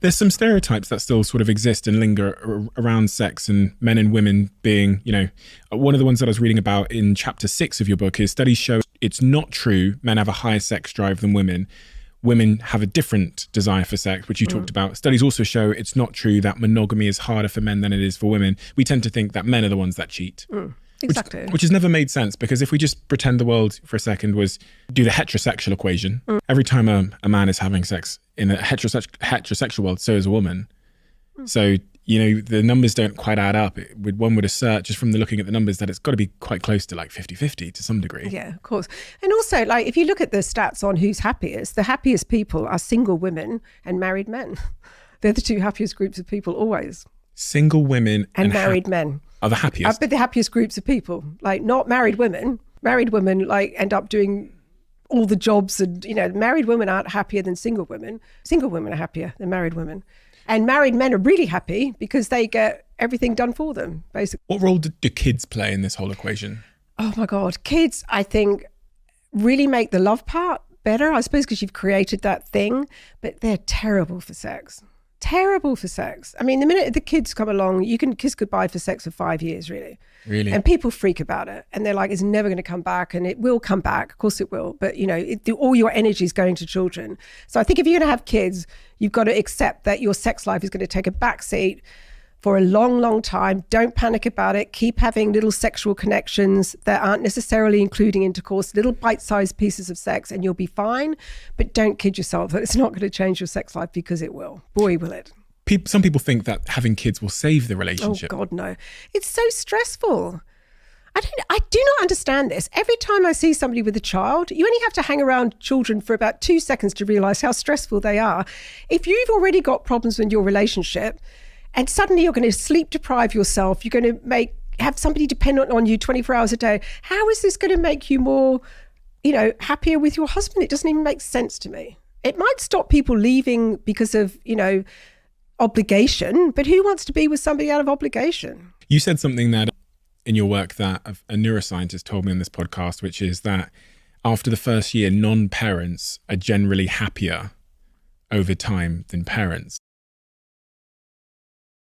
There's some stereotypes that still sort of exist and linger around sex and men and women being, one of the ones that I was reading about in chapter 6 of your book is studies show it's not true men have a higher sex drive than women. Women have a different desire for sex, which you talked about. Studies also show it's not true that monogamy is harder for men than it is for women. We tend to think that men are the ones that cheat. Exactly. Which has never made sense, because if we just pretend the world for a second was do the heterosexual equation, every time a man is having sex in a heterosexual world, so is a woman. So, the numbers don't quite add up. One would assert just from looking at the numbers that it's got to be quite close to like 50-50 to some degree. Yeah, of course. And also, like, if you look at the stats on who's happiest, the happiest people are single women and married men. They're the two happiest groups of people always. Single women and married men are the happiest. But the happiest groups of people, like not married women. Married women like end up doing all the jobs, and married women aren't happier than single women. Single women are happier than married women. And married men are really happy because they get everything done for them, basically. What role do kids play in this whole equation? Oh my God. Kids, I think, really make the love part better, I suppose, because you've created that thing, but they're terrible for sex. Terrible for sex. I mean, the minute the kids come along, you can kiss goodbye for sex for 5 years, really. Really? And people freak about it. And they're like, it's never going to come back. And it will come back. Of course it will. But, all your energy is going to children. So I think if you're going to have kids, you've got to accept that your sex life is going to take a backseat for a long, long time. Don't panic about it. Keep having little sexual connections that aren't necessarily including intercourse, little bite-sized pieces of sex, and you'll be fine. But don't kid yourself that it's not going to change your sex life, because it will. Boy, will it. Some people think that having kids will save the relationship. Oh God, no. It's so stressful. I do not understand this. Every time I see somebody with a child, you only have to hang around children for about 2 seconds to realize how stressful they are. If you've already got problems in your relationship and suddenly you're going to sleep deprive yourself, you're going to have somebody dependent on you 24 hours a day, how is this going to make you more, happier with your husband? It doesn't even make sense to me. It might stop people leaving because of, obligation, but who wants to be with somebody out of obligation? You said something that in your work that a neuroscientist told me on this podcast, which is that after the first year, non-parents are generally happier over time than parents.